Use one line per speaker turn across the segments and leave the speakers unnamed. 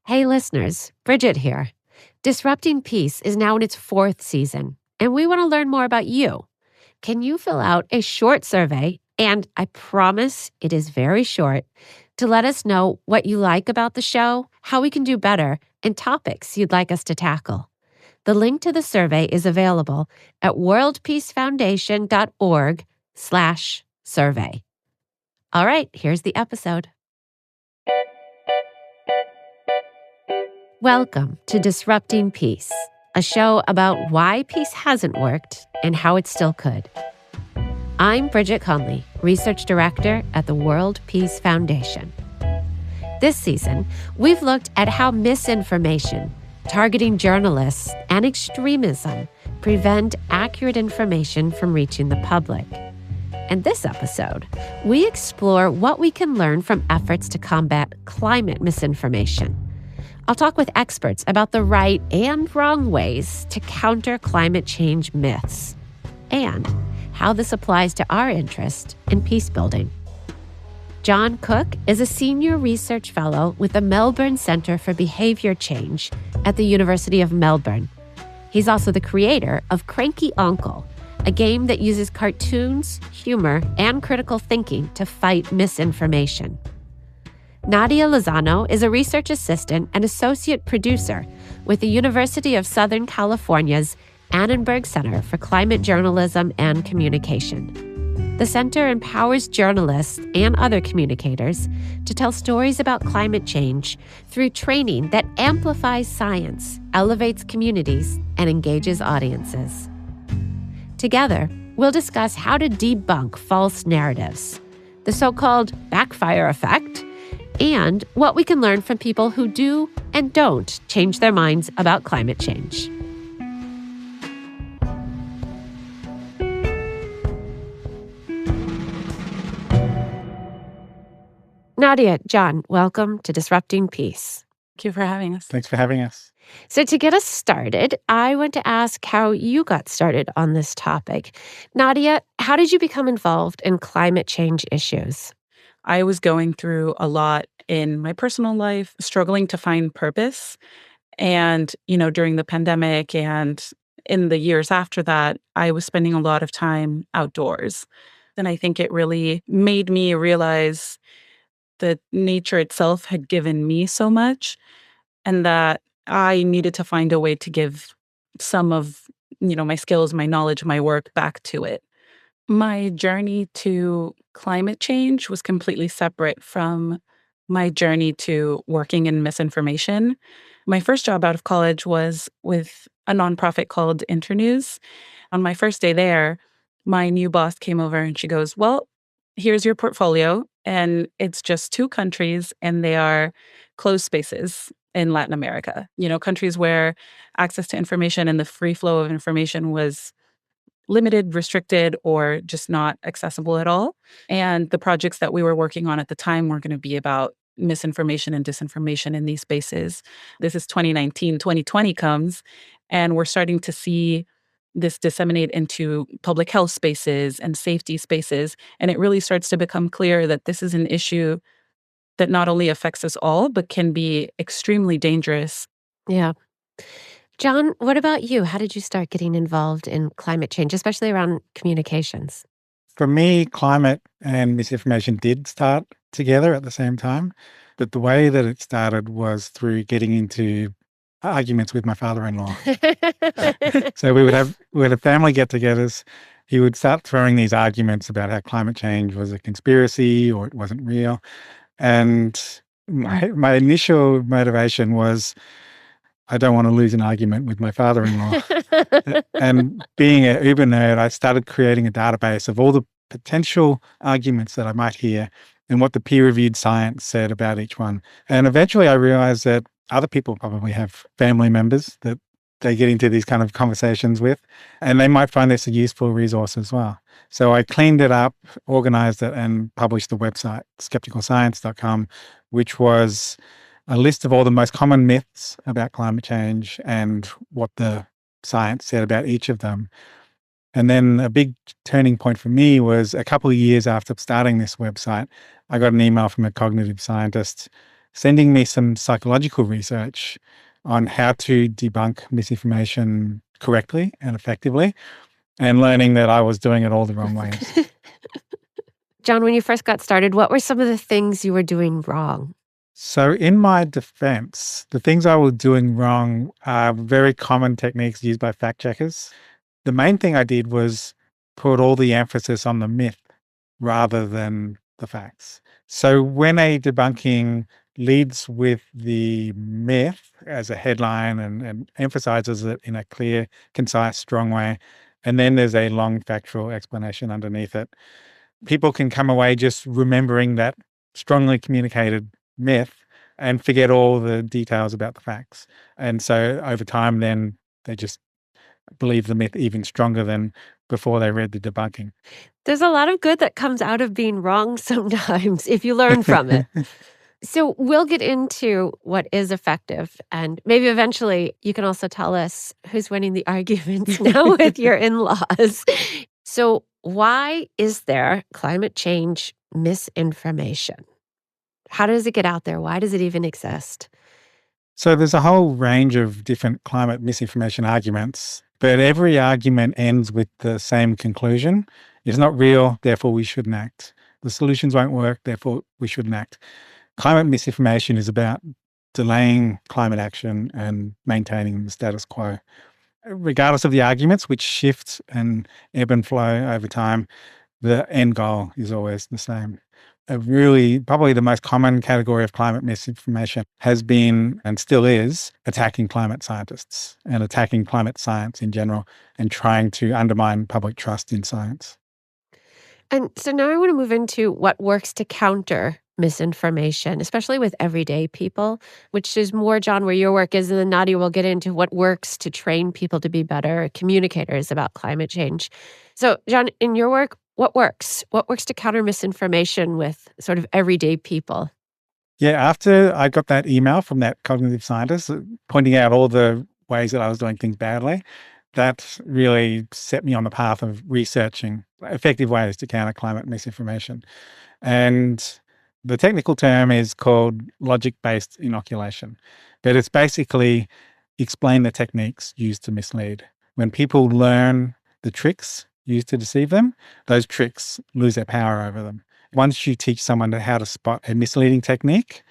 Hey listeners, Bridget here. Disrupting Peace is now in its 4th season, and we want to learn more about you. Can you fill out a short survey, and I promise it is very short, to let us know what you like about the show, how we can do better, and topics you'd like us to tackle? The link to the survey is available at worldpeacefoundation.org/survey. All right, here's the episode. Welcome to Disrupting Peace, a show about why peace hasn't worked and how it still could. I'm Bridget Conley, Research Director at the World Peace Foundation. This season, we've looked at how misinformation, targeting journalists, and extremism prevent accurate information from reaching the public. In this episode, we explore what we can learn from efforts to combat climate misinformation. I'll talk with experts about the right and wrong ways to counter climate change myths and how this applies to our interest in peacebuilding. John Cook is a senior research fellow with the Melbourne Center for Behavior Change at the University of Melbourne. He's also the creator of Cranky Uncle, a game that uses cartoons, humor, and critical thinking to fight misinformation. Nadia Lozano is a research assistant and associate producer with the University of Southern California's Annenberg Center for Climate Journalism and Communication. The center empowers journalists and other communicators to tell stories about climate change through training that amplifies science, elevates communities, and engages audiences. Together, we'll discuss how to debunk false narratives, the so-called backfire effect, and what we can learn from people who do and don't change their minds about climate change. Nadia, John, welcome to Disrupting Peace.
Thank you for having us.
Thanks for having us.
So to get us started, I want to ask how you got started on this topic. Nadia, how did you become involved in climate change issues?
I was going through a lot in my personal life, struggling to find purpose. And, during the pandemic and in the years after that, I was spending a lot of time outdoors. And I think it really made me realize that nature itself had given me so much and that I needed to find a way to give some of, my skills, my knowledge, my work back to it. My journey to climate change was completely separate from my journey to working in misinformation. My first job out of college was with a nonprofit called Internews. On my first day there, my new boss came over and she goes, "Well, here's your portfolio." And it's just 2 countries and they are closed spaces in Latin America. Countries where access to information and the free flow of information was limited, restricted, or just not accessible at all. And the projects that we were working on at the time were going to be about misinformation and disinformation in these spaces. This is 2019, 2020 comes, and we're starting to see this disseminate into public health spaces and safety spaces. And it really starts to become clear that this is an issue that not only affects us all, but can be extremely dangerous.
Yeah. John, what about you? How did you start getting involved in climate change, especially around communications?
For me, climate and misinformation did start together at the same time. But the way that it started was through getting into arguments with my father-in-law. So we would have family get-togethers. He would start throwing these arguments about how climate change was a conspiracy or it wasn't real. And my initial motivation was, I don't want to lose an argument with my father-in-law. And being an Uber nerd, I started creating a database of all the potential arguments that I might hear and what the peer-reviewed science said about each one. And eventually I realized that other people probably have family members that they get into these kind of conversations with, and they might find this a useful resource as well. So I cleaned it up, organized it, and published the website, skepticalscience.com, which was a list of all the most common myths about climate change and what the science said about each of them. And then a big turning point for me was a couple of years after starting this website, I got an email from a cognitive scientist sending me some psychological research on how to debunk misinformation correctly and effectively, and learning that I was doing it all the wrong ways.
John, when you first got started, what were some of the things you were doing wrong?
So in my defense, the things I was doing wrong are very common techniques used by fact checkers. The main thing I did was put all the emphasis on the myth rather than the facts. So when a debunking leads with the myth as a headline and emphasizes it in a clear, concise, strong way, and then there's a long factual explanation underneath it, people can come away just remembering that strongly communicated myth and forget all the details about the facts. And so over time, then they just believe the myth even stronger than before they read the debunking.
There's a lot of good that comes out of being wrong sometimes if you learn from it. So we'll get into what is effective, and maybe eventually you can also tell us who's winning the arguments now with your in-laws. So why is there climate change misinformation? How does it get out there? Why does it even exist?
So there's a whole range of different climate misinformation arguments, but every argument ends with the same conclusion. It's not real, therefore we shouldn't act. The solutions won't work, therefore we shouldn't act. Climate misinformation is about delaying climate action and maintaining the status quo. Regardless of the arguments, which shift and ebb and flow over time, the end goal is always the same. Probably the most common category of climate misinformation has been, and still is, attacking climate scientists and attacking climate science in general and trying to undermine public trust in science.
And so now I want to move into what works to counter misinformation, especially with everyday people, which is more, John, where your work is. And then Nadia will get into what works to train people to be better communicators about climate change. So, John, in your work, what works? What works to counter misinformation with sort of everyday people?
Yeah, after I got that email from that cognitive scientist pointing out all the ways that I was doing things badly, that really set me on the path of researching effective ways to counter climate misinformation. And the technical term is called logic-based inoculation, but it's basically explain the techniques used to mislead. When people learn the tricks used to deceive them, those tricks lose their power over them. Once you teach someone how to spot a misleading technique,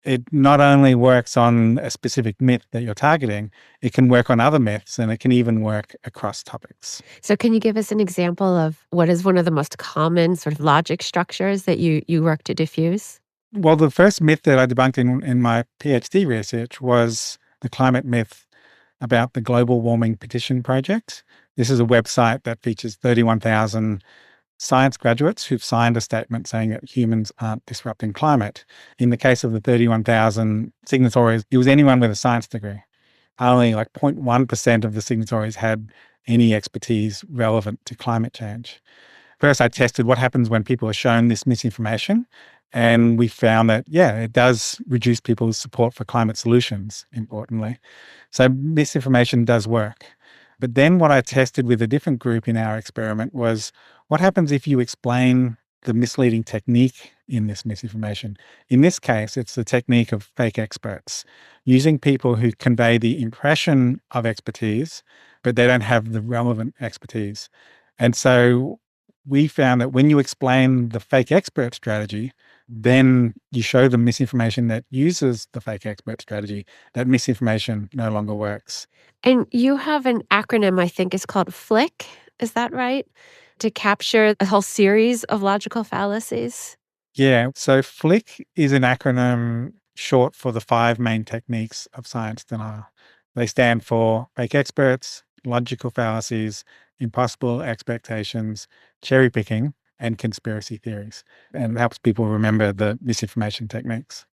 it not only works on a specific myth that you're targeting, it can work on other myths, and it can even work across topics.
So can you give us an example of what is one of the most common sort of logic structures that you work to diffuse?
Well, the first myth that I debunked in my PhD research was the climate myth about the Global Warming Petition Project. This is a website that features 31,000 science graduates who've signed a statement saying that humans aren't disrupting climate. In the case of the 31,000 signatories, it was anyone with a science degree. Only like 0.1% of the signatories had any expertise relevant to climate change. First, I tested what happens when people are shown this misinformation, and we found that, it does reduce people's support for climate solutions, importantly. So misinformation does work. But then what I tested with a different group in our experiment was what happens if you explain the misleading technique in this misinformation. In this case, it's the technique of fake experts, using people who convey the impression of expertise, but they don't have the relevant expertise. And so we found that when you explain the fake expert strategy, then you show them misinformation that uses the fake expert strategy, that misinformation no longer works.
And you have an acronym, I think, is called FLICK. Is that right? To capture a whole series of logical fallacies?
Yeah. So FLICK is an acronym short for the 5 main techniques of science denial. They stand for fake experts, logical fallacies, impossible expectations, cherry picking, and conspiracy theories. And it helps people remember the misinformation techniques.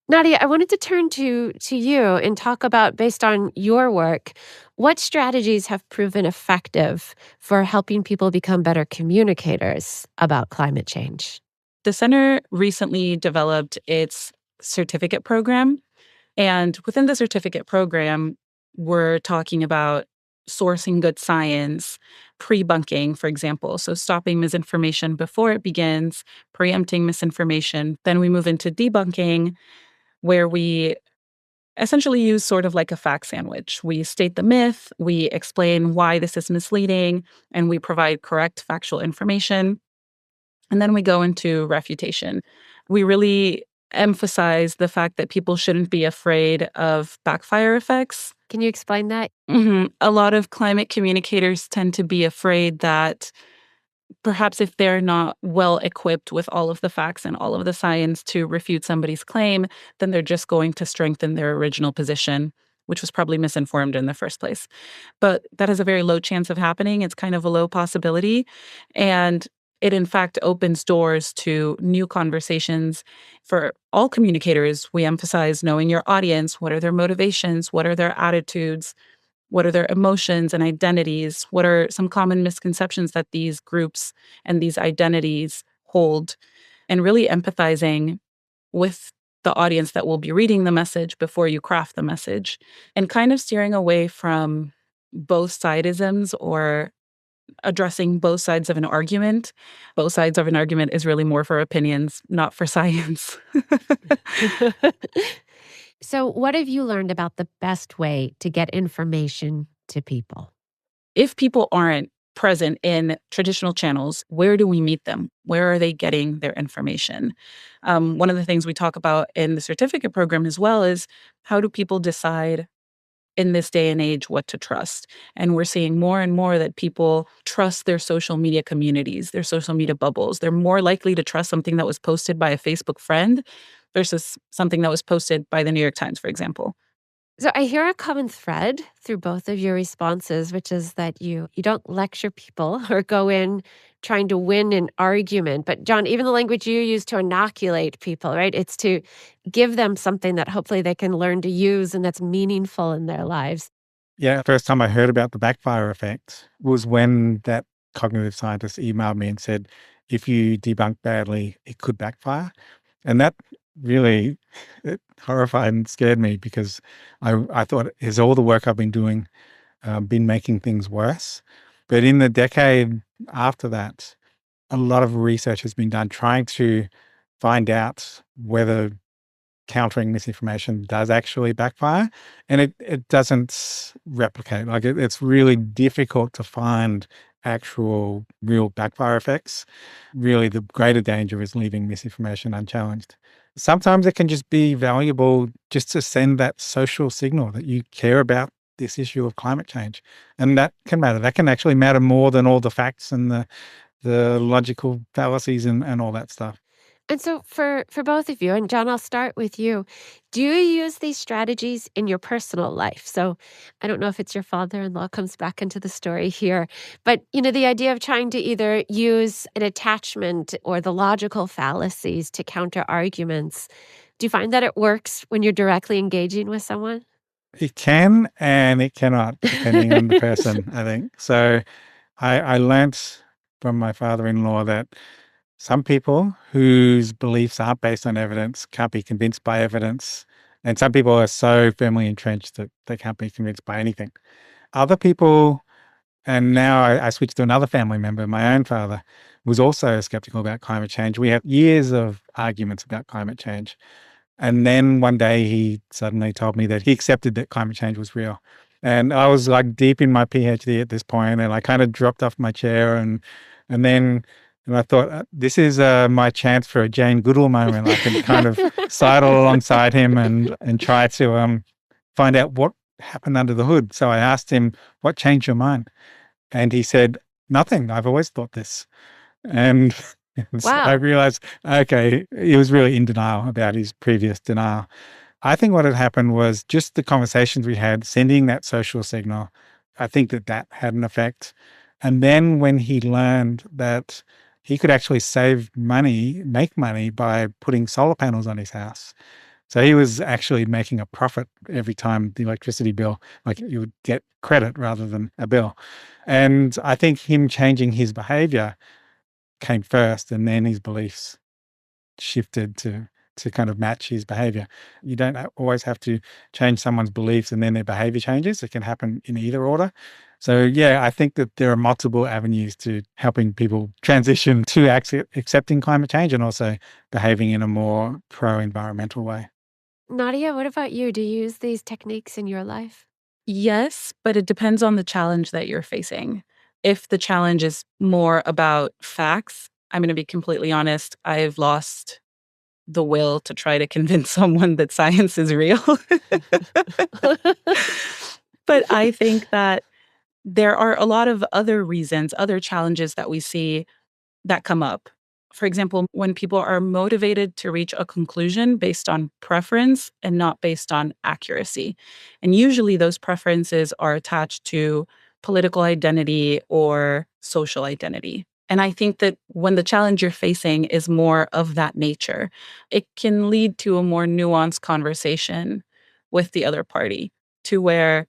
Nadia, I wanted to turn to you and talk about, based on your work, what strategies have proven effective for helping people become better communicators about climate change?
The center recently developed its certificate program. And within the certificate program, we're talking about sourcing good science, pre-bunking, for example. So stopping misinformation before it begins, preempting misinformation. Then we move into debunking. where we essentially use sort of like a fact sandwich. We state the myth, we explain why this is misleading, and we provide correct factual information. And then we go into refutation. We really emphasize the fact that people shouldn't be afraid of backfire effects.
Can you explain that?
A lot of climate communicators tend to be afraid that perhaps if they're not well equipped with all of the facts and all of the science to refute somebody's claim, then they're just going to strengthen their original position, which was probably misinformed in the first place. But that has a very low chance of happening. It's kind of a low possibility. And it, in fact, opens doors to new conversations for all communicators. We emphasize knowing your audience. What are their motivations? What are their attitudes? What are their emotions and identities? What are some common misconceptions that these groups and these identities hold? And really empathizing with the audience that will be reading the message before you craft the message, and kind of steering away from both sidisms or addressing both sides of an argument. Both sides of an argument is really more for opinions, not for science.
So, what have you learned about the best way to get information to people?
If people aren't present in traditional channels, where do we meet them? Where are they getting their information? One of the things we talk about in the certificate program as well is how do people decide in this day and age what to trust? And we're seeing more and more that people trust their social media communities, their social media bubbles. They're more likely to trust something that was posted by a Facebook friend versus something that was posted by the New York Times, for example.
So I hear a common thread through both of your responses, which is that you don't lecture people or go in trying to win an argument. But John, even the language you use to inoculate people, right? It's to give them something that hopefully they can learn to use and that's meaningful in their lives.
Yeah, first time I heard about the backfire effect was when that cognitive scientist emailed me and said, if you debunk badly, it could backfire. And that really it horrified and scared me because I thought, is all the work I've been doing been making things worse? But in the decade after that, a lot of research has been done trying to find out whether countering misinformation does actually backfire, and it doesn't replicate. Like it's really difficult to find actual real backfire effects. Really, the greater danger is leaving misinformation unchallenged. Sometimes it can just be valuable just to send that social signal that you care about this issue of climate change, and that can matter. That can actually matter more than all the facts and the logical fallacies and all that stuff.
And so for both of you, and John, I'll start with you. Do you use these strategies in your personal life? So I don't know if it's your father-in-law comes back into the story here, but the idea of trying to either use an attachment or the logical fallacies to counter arguments. Do you find that it works when you're directly engaging with someone?
It can and it cannot, depending on the person, I think. So I learnt from my father-in-law that some people whose beliefs aren't based on evidence can't be convinced by evidence. And some people are so firmly entrenched that they can't be convinced by anything. Other people, and now I switched to another family member, my own father, was also skeptical about climate change. We had years of arguments about climate change. And then one day he suddenly told me that he accepted that climate change was real. And I was like deep in my PhD at this point, and I kind of dropped off my chair and then I thought, this is my chance for a Jane Goodall moment. I can kind of sidle alongside him and try to find out what happened under the hood. So I asked him, what changed your mind? And he said, nothing. I've always thought this. And so
Wow.
I realized, okay, he was really in denial about his previous denial. I think what had happened was just the conversations we had, sending that social signal. I think that had an effect. And then when he learned that he could actually make money by putting solar panels on his house. So he was actually making a profit every time the electricity bill, like you would get credit rather than a bill. And I think him changing his behavior came first, and then his beliefs shifted to kind of match his behavior. You don't always have to change someone's beliefs and then their behavior changes. It can happen in either order. So yeah, I think that there are multiple avenues to helping people transition to accepting climate change and also behaving in a more pro-environmental way.
Nadia, what about you? Do you use these techniques in your life?
Yes, but it depends on the challenge that you're facing. If the challenge is more about facts, I'm going to be completely honest, I've lost the will to try to convince someone that science is real. But I think that there are a lot of other reasons, other challenges that we see that come up. For example, when people are motivated to reach a conclusion based on preference and not based on accuracy. And usually those preferences are attached to political identity or social identity. And I think that when the challenge you're facing is more of that nature, it can lead to a more nuanced conversation with the other party, to where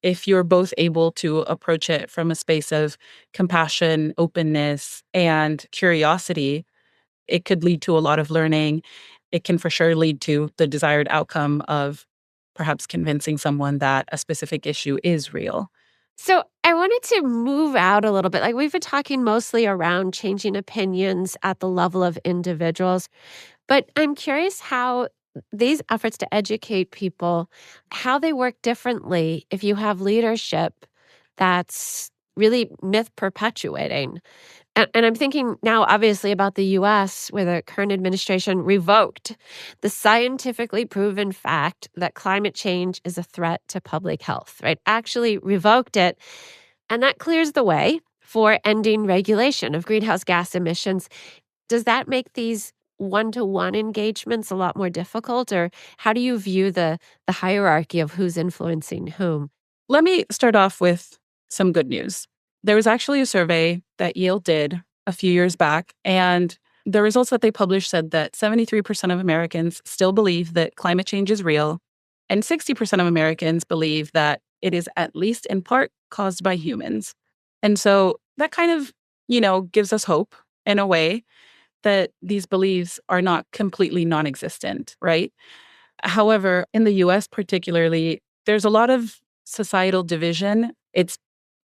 if you're both able to approach it from a space of compassion, openness, and curiosity, it could lead to a lot of learning. It can for sure lead to the desired outcome of perhaps convincing someone that a specific issue is real.
So I wanted to move out a little bit. Like we've been talking mostly around changing opinions at the level of individuals, but I'm curious how these efforts to educate people, how they work differently if you have leadership that's really myth perpetuating. And I'm thinking now, obviously, about the US, where the current administration revoked the scientifically proven fact that climate change is a threat to public health, right? Actually revoked it. And that clears the way for ending regulation of greenhouse gas emissions. Does that make these one-to-one engagements a lot more difficult? Or how do you view the hierarchy of who's influencing whom?
Let me start off with some good news. There was actually a survey that Yale did a few years back, and the results that they published said that 73% of Americans still believe that climate change is real, and 60% of Americans believe that it is at least in part caused by humans. And so that kind of, gives us hope in a way that these beliefs are not completely non-existent, right? However, in the US particularly, there's a lot of societal division. It's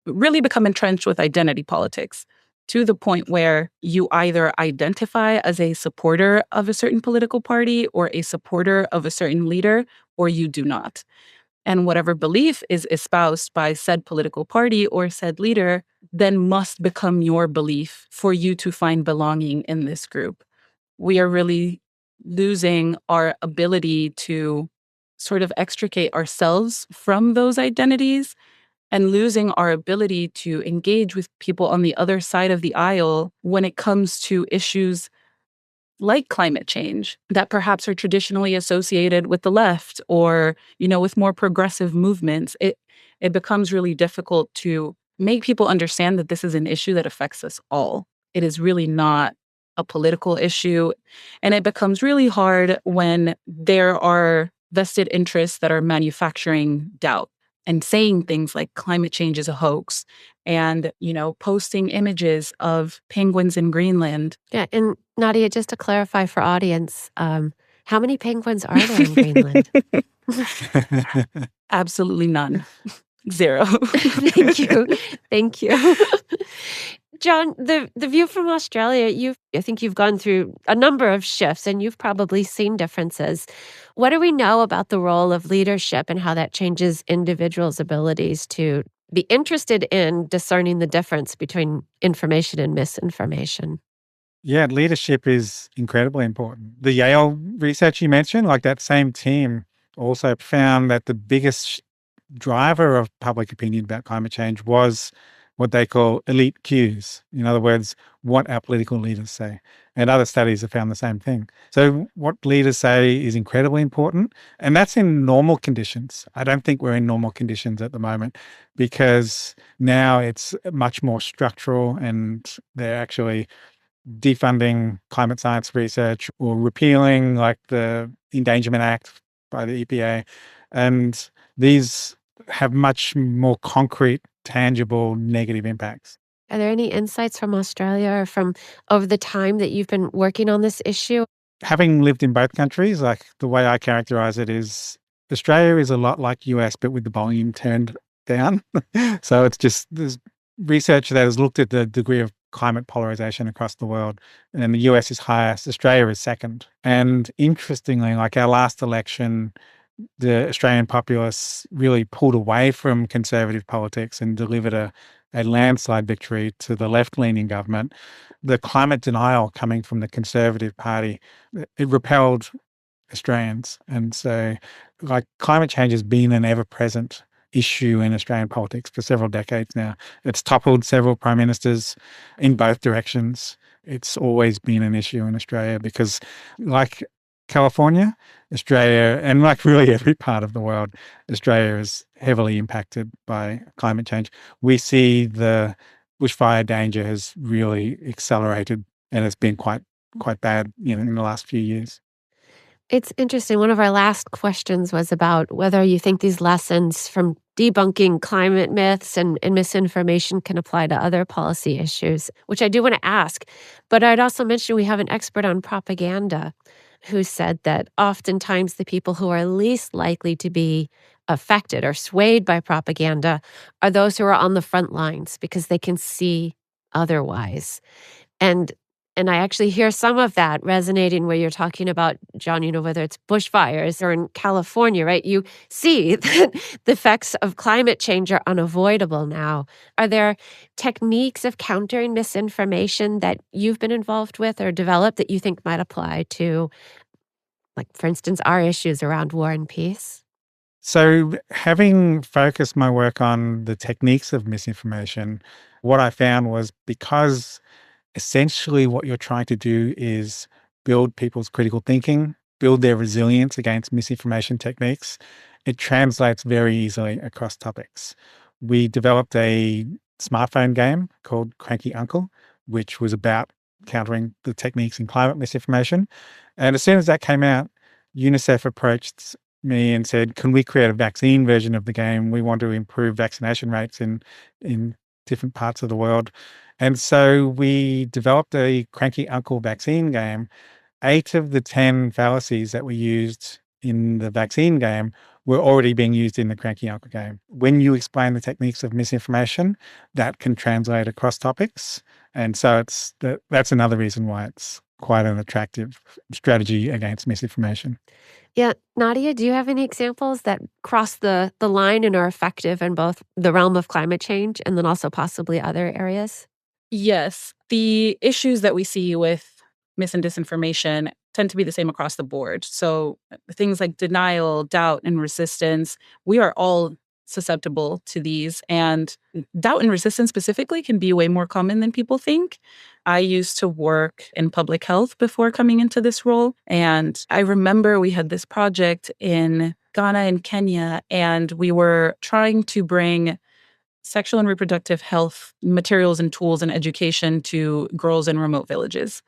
really become entrenched with identity politics, to the point where you either identify as a supporter of a certain political party or a supporter of a certain leader, or you do not. And whatever belief is espoused by said political party or said leader then must become your belief for you to find belonging in this group. We are really losing our ability to sort of extricate ourselves from those identities, and losing our ability to engage with people on the other side of the aisle when it comes to issues like climate change that perhaps are traditionally associated with the left or, with more progressive movements. It becomes really difficult to make people understand that this is an issue that affects us all. It is really not a political issue. And it becomes really hard when there are vested interests that are manufacturing doubt and saying things like climate change is a hoax and, posting images of penguins in Greenland.
Yeah, and Nadia, just to clarify for audience, how many penguins are there in Greenland?
Absolutely none. Zero.
Thank you. Thank you. John, the view from Australia, I think you've gone through a number of shifts and you've probably seen differences. What do we know about the role of leadership and how that changes individuals' abilities to be interested in discerning the difference between information and misinformation?
Yeah, leadership is incredibly important. The Yale research you mentioned, like that same team also found that the biggest driver of public opinion about climate change was what they call elite cues. In other words, what our political leaders say. And other studies have found the same thing. So what leaders say is incredibly important. And that's in normal conditions. I don't think we're in normal conditions at the moment because now it's much more structural and they're actually defunding climate science research or repealing like the Endangerment Act by the EPA. And these have much more concrete, tangible negative impacts.
Are there any insights from Australia or from over the time that you've been working on this issue?
Having lived in both countries, like the way I characterize it is Australia is a lot like US, but with the volume turned down. So it's just there's research that has looked at the degree of climate polarization across the world. And the US is highest, Australia is second. And interestingly, like our last election, the Australian populace really pulled away from conservative politics and delivered a landslide victory to the left-leaning government. The climate denial coming from the Conservative Party, it repelled Australians. And so, like, climate change has been an ever-present issue in Australian politics for several decades now. It's toppled several prime ministers in both directions. It's always been an issue in Australia because, like California, Australia, and like really every part of the world, Australia is heavily impacted by climate change. We see the bushfire danger has really accelerated, and it's been quite bad, in the last few years.
It's interesting. One of our last questions was about whether you think these lessons from debunking climate myths and misinformation can apply to other policy issues, which I do want to ask. But I'd also mention we have an expert on propaganda who said that oftentimes the people who are least likely to be affected or swayed by propaganda are those who are on the front lines because they can see otherwise. And I actually hear some of that resonating where you're talking about, John, whether it's bushfires or in California, right? You see that the effects of climate change are unavoidable now. Are there techniques of countering misinformation that you've been involved with or developed that you think might apply to, like, for instance, our issues around war and peace?
So, having focused my work on the techniques of misinformation, what I found was because essentially what you're trying to do is build people's critical thinking, build their resilience against misinformation techniques, it translates very easily across topics. We developed a smartphone game called Cranky Uncle, which was about countering the techniques in climate misinformation. And as soon as that came out, UNICEF approached me and said, can we create a vaccine version of the game? We want to improve vaccination rates in different parts of the world. And so we developed a Cranky Uncle vaccine game. 8 of the 10 fallacies that we used in the vaccine game were already being used in the Cranky Uncle game. When you explain the techniques of misinformation, that can translate across topics. And so that's another reason why it's quite an attractive strategy against misinformation.
Yeah. Nadia, do you have any examples that cross the line and are effective in both the realm of climate change and then also possibly other areas?
Yes, the issues that we see with mis and disinformation tend to be the same across the board. So things like denial, doubt, and resistance, we are all susceptible to these. And doubt and resistance specifically can be way more common than people think. I used to work in public health before coming into this role. And I remember we had this project in Ghana and Kenya, and we were trying to bring sexual and reproductive health materials and tools and education to girls in remote villages.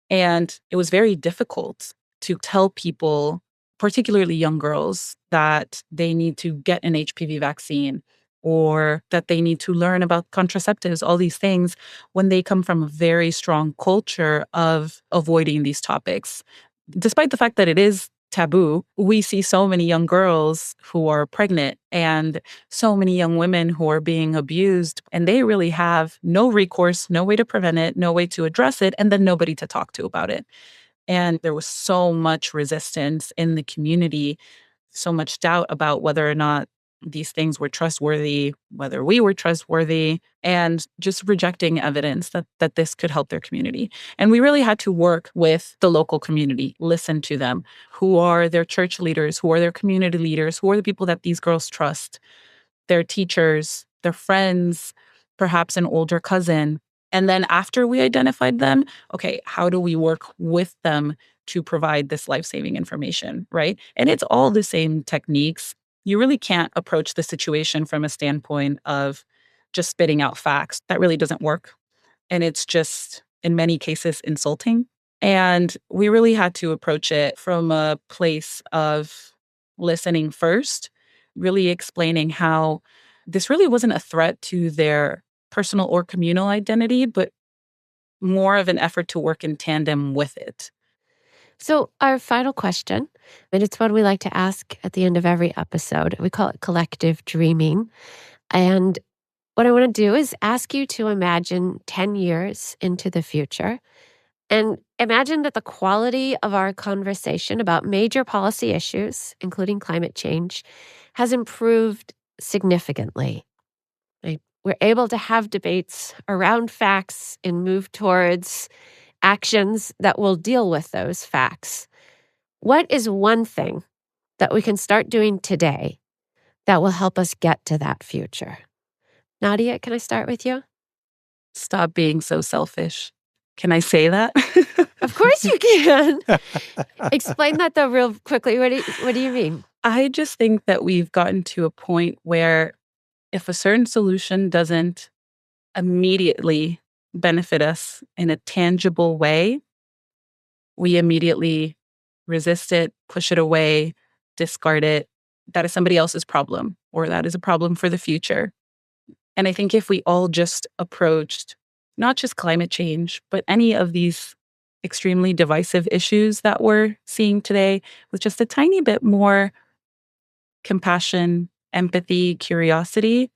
And it was very difficult to tell people, particularly young girls, that they need to get an HPV vaccine or that they need to learn about contraceptives, all these things, when they come from a very strong culture of avoiding these topics. Despite the fact that it is taboo, we see so many young girls who are pregnant and so many young women who are being abused, and they really have no recourse, no way to prevent it, no way to address it, and then nobody to talk to about it. And there was so much resistance in the community, so much doubt about whether or not these things were trustworthy, whether we were trustworthy, and just rejecting evidence that this could help their community. And we really had to work with the local community, listen to them. Who are their church leaders? Who are their community leaders? Who are the people that these girls trust? Their teachers, their friends, perhaps an older cousin. And then after we identified them, okay, how do we work with them to provide this life-saving information, right? And it's all the same techniques. You really can't approach the situation from a standpoint of just spitting out facts. That really doesn't work. And it's just, in many cases, insulting. And we really had to approach it from a place of listening first, really explaining how this really wasn't a threat to their personal or communal identity, but more of an effort to work in tandem with it.
So, our final question, and it's one we like to ask at the end of every episode. We call it collective dreaming. And What I want to do is ask you to imagine 10 years into the future and imagine that the quality of our conversation about major policy issues, including climate change, has improved significantly. Right? We're able to have debates around facts and move towards actions that will deal with those facts. What is one thing that we can start doing today that will help us get to that future? Nadia, can I start with you?
Stop being so selfish. Can I say that?
Of course you can. Explain that though real quickly. What do you mean?
I just think that we've gotten to a point where if a certain solution doesn't immediately benefit us in a tangible way, we immediately resist it, push it away, discard it. That is somebody else's problem, or that is a problem for the future. And I think if we all just approached not just climate change, but any of these extremely divisive issues that we're seeing today with just a tiny bit more compassion, empathy, curiosity,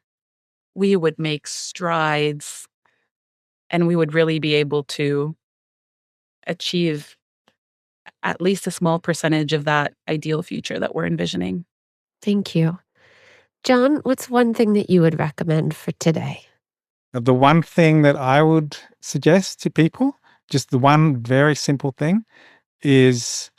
we would make strides and we would really be able to achieve at least a small percentage of that ideal future that we're envisioning.
Thank you. John, what's one thing that you would recommend for today?
The one thing that I would suggest to people, just the one very simple thing, is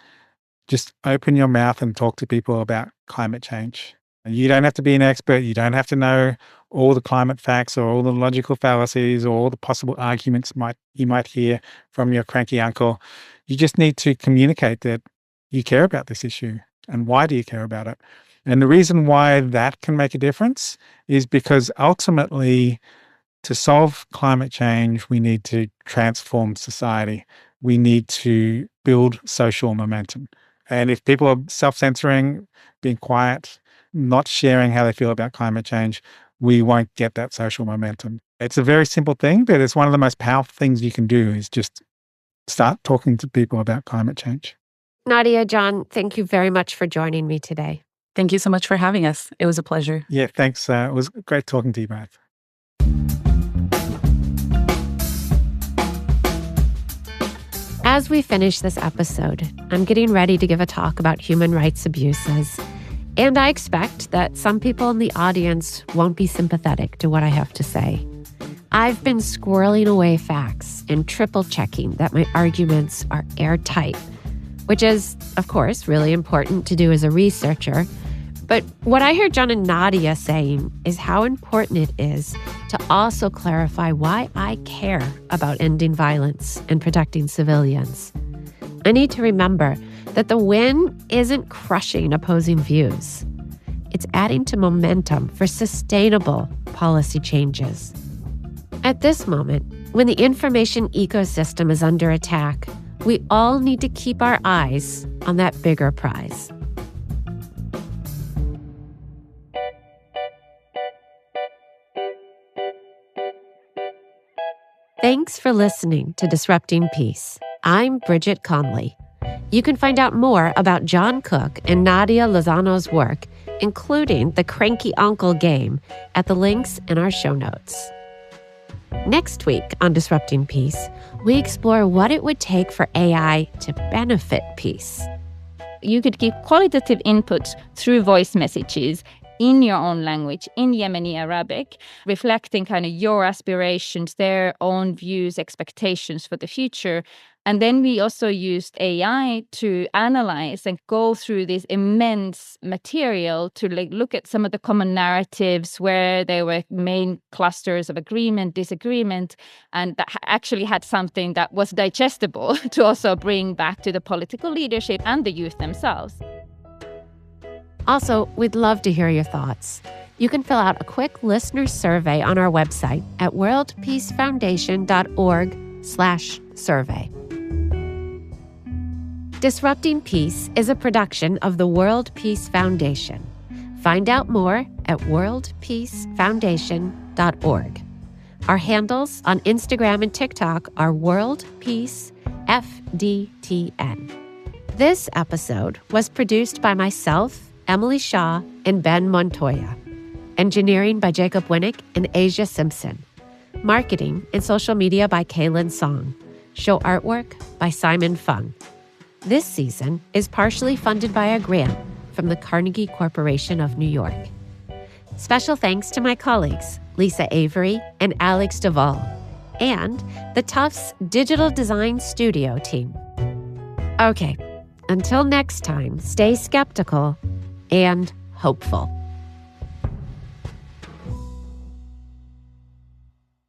just open your mouth and talk to people about climate change. You don't have to be an expert. You don't have to know all the climate facts or all the logical fallacies or all the possible arguments you might hear from your cranky uncle. You just need to communicate that you care about this issue and why do you care about it. And the reason why that can make a difference is because ultimately, to solve climate change, we need to transform society. We need to build social momentum. And if people are self-censoring, being quiet, not sharing how they feel about climate change, we won't get that social momentum. It's a very simple thing, but it's one of the most powerful things you can do is just start talking to people about climate change.
Nadia, John, thank you very much for joining me today.
Thank you so much for having us. It was a pleasure.
Yeah, thanks. It was great talking to you both.
As we finish this episode, I'm getting ready to give a talk about human rights abuses. And I expect that some people in the audience won't be sympathetic to what I have to say. I've been squirreling away facts and triple checking that my arguments are airtight, which is, of course, really important to do as a researcher. But what I hear John and Nadia saying is how important it is to also clarify why I care about ending violence and protecting civilians. I need to remember that the win isn't crushing opposing views. It's adding to momentum for sustainable policy changes. At this moment, when the information ecosystem is under attack, we all need to keep our eyes on that bigger prize. Thanks for listening to Disrupting Peace. I'm Bridget Conley. You can find out more about John Cook and Nadia Lozano's work, including the Cranky Uncle game, at the links in our show notes. Next week on Disrupting Peace, we explore what it would take for AI to benefit peace.
You could give qualitative input through voice messages in your own language, in Yemeni Arabic, reflecting kind of your aspirations, their own views, expectations for the future. And then we also used AI to analyze and go through this immense material to look at some of the common narratives where there were main clusters of agreement, disagreement, and that actually had something that was digestible to also bring back to the political leadership and the youth themselves.
Also, we'd love to hear your thoughts. You can fill out a quick listener survey on our website at worldpeacefoundation.org/survey. Disrupting Peace is a production of the World Peace Foundation. Find out more at worldpeacefoundation.org. Our handles on Instagram and TikTok are World Peace FDTN. This episode was produced by myself, Emily Shaw, and Ben Montoya. Engineering by Jacob Winnick and Asia Simpson. Marketing and social media by Kaylin Song. Show artwork by Simon Fung. This season is partially funded by a grant from the Carnegie Corporation of New York. Special thanks to my colleagues, Lisa Avery and Alex Duvall, and the Tufts Digital Design Studio team. Okay, until next time, stay skeptical and hopeful.